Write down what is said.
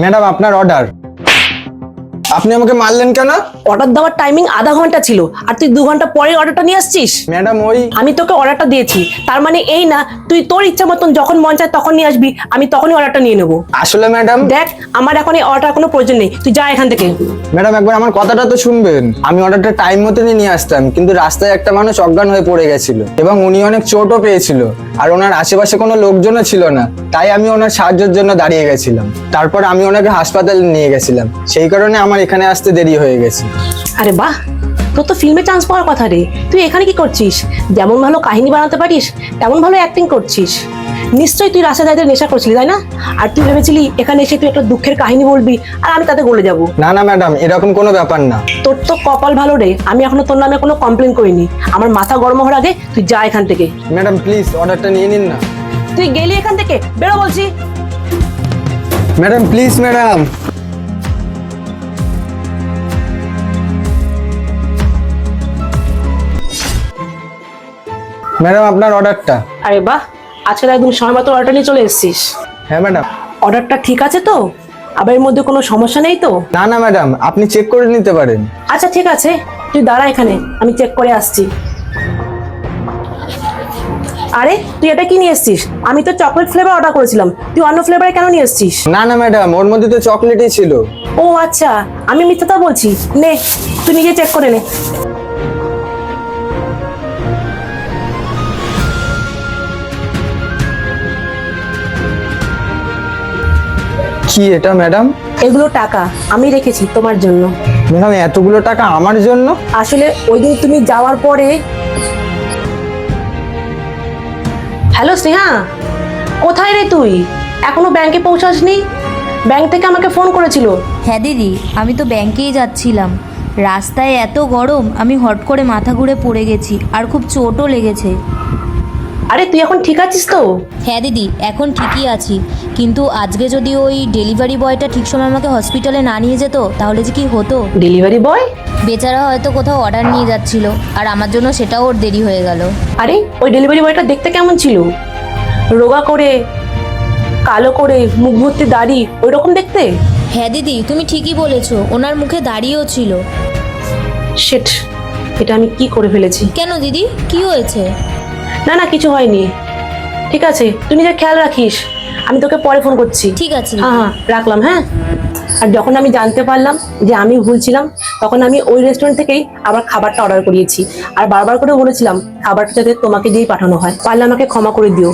Madam আপনার order. আপনি আমাকে মারলেন কেন? অর্ডার দেওয়ার টাইমিং আধা ঘন্টা ছিল, আর তুই 2 ঘন্টা পরে অর্ডারটা নিয়ে আসছিস। ম্যাডাম ওই আমি তোকে অর্ডারটা দিয়েছি, তার মানে এই না তুই তোর ইচ্ছা মতন যখন মন চায় তখন নিয়ে আসবি, আমি তখনই অর্ডারটা নিয়ে নেবো। আসলে ম্যাডাম দেখ, আমার এখন এই অর্ডার কোনো প্রয়োজন নেই, তুই যা এখান থেকে। ম্যাডাম একবার আমার কথাটা তো শুনবেন। আমি অর্ডারটা টাইম মতনই নিয়ে আসতাম, কিন্তু রাস্তায় একটা মানুষ অজ্ঞান হয়ে পড়ে গেছিল এবং উনি অনেক চোটও পেয়েছিল, আর ওনার আশেপাশে কোনো লোকজনও ছিল না, তাই আমি ওনার সাহায্যের জন্য দাঁড়িয়ে গেছিলাম। তারপর আমি ওনাকে হাসপাতালে নিয়ে গেছিলাম, সেই কারণে আমার এখানে আসতে দেরি হয়ে গেছে। আরে বাহ, তোর তো ফিল্মে চান্স পাওয়ার কথা রে। তুই এখানে কি করছিস? যেমন ভালো কাহিনী বানাতে পারিস তেমন ভালো অ্যাক্টিং করছিস। নিশ্চয়ই তুই রাস্তায় যাইতে নেশা করছিলি, তাই না? আর তুই ভেবেছিলি এখানে এসে তুই একটা দুঃখের কাহিনী বলবি আর আমি তাতে গলে যাবো। না না ম্যাডাম, এরকম কোনো ব্যাপার না। তোর তো কপাল ভালো রে, আমি এখনো তোর নামে কোনো কমপ্লেন করিনি। আমার মাথা গরম হওয়ার আগে তুই যা এখান থেকে। ম্যাডাম প্লিজ অর্ডারটা নিয়ে নিন না। তুই গেলি এখান থেকে, বেরো বলছি। Madam please madam. ম্যাডাম আপনার অর্ডারটা। আরে বাহ, আজকে তো একদম সময় মতো অর্ডার নিয়ে চলে এসেছিস। হ্যাঁ ম্যাডাম। অর্ডারটা ঠিক আছে তো? আবার এর মধ্যে কোনো সমস্যা নেই তো? না না ম্যাডাম, আপনি চেক করে নিতে পারেন। আচ্ছা ঠিক আছে, তুই দাঁড়া এখানে, আমি চেক করে আসছি। আরে তুই এটা কি নিয়ে এসেছিস? আমি তো চকলেট ফ্লেভার অর্ডার করেছিলাম, তুই অন্য ফ্লেভারে কেন নিয়ে এসেছিস? না না ম্যাডাম, ওর মধ্যে তো চকলেটই ছিল। ও আচ্ছা, আমি মিথ্যাটা বলছি। নে, তুই নিজে চেক করে নে। কি এটা ম্যাডাম? এগুলো টাকা আমি রেখেছি তোমার জন্য। ম্যাডাম এতগুলো টাকা আমার জন্য? আসলে ওই দিন তুমি যাওয়ার পরে। হ্যালো স্নেহা, কোথায় রে তুই? এখনো ব্যাংকে পৌঁছাসনি? ব্যাংক থেকে আমাকে ফোন করেছিল। হ্যাঁ দিদি, আমি তো ব্যাংকেই যাচ্ছিলাম। রাস্তায় এত গরম, আমি হট করে মাথা ঘুরে পড়ে গেছি আর খুব চোটও লেগেছে। আরে তুই এখন ঠিক আছিস তো? হ্যাঁ দিদি, এখন ঠিকই আছি, কিন্তু আজকে যদি ওই ডেলিভারি বয়টা ঠিক সময় আমাকে হসপিটালে না নিয়ে যেত তাহলে যে কি হতো। Delivery boy? বেচারা হয়তো কোথাও অর্ডার নিয়ে যাচ্ছিল, আর আমার জন্য সেটাও ওর দেরি হয়ে গেল। আরে ওই ডেলিভারি বয়টা দেখতে কেমন ছিল? রোগা করে, কালো করে, মুখ ভর্তি দাড়ি, ওই রকম দেখতে। হ্যাঁ দিদি, তুমি ঠিকই বলেছো, ওনার মুখে দাড়িও ছিল। শিট, এটা আমি কি করে ফেলেছি। কেন দিদি, কি হয়েছে? না না, কিছু হয়নি। ঠিক আছে, তুই নিজের খেয়াল রাখিস, আমি তোকে পরে ফোন করছি। ঠিক আছে। হ্যাঁ হ্যাঁ, রাখলাম। হ্যাঁ, আর যখন আমি জানতে পারলাম যে আমি ভুল ছিলাম, তখন আমি ওই রেস্টুরেন্ট থেকেই আবার খাবারটা অর্ডার করিয়েছি, আর বারবার করে বলেছিলাম খাবারটা যাতে তোমাকে দিয়েই পাঠানো হয়। পারলে আমাকে ক্ষমা করে দিও।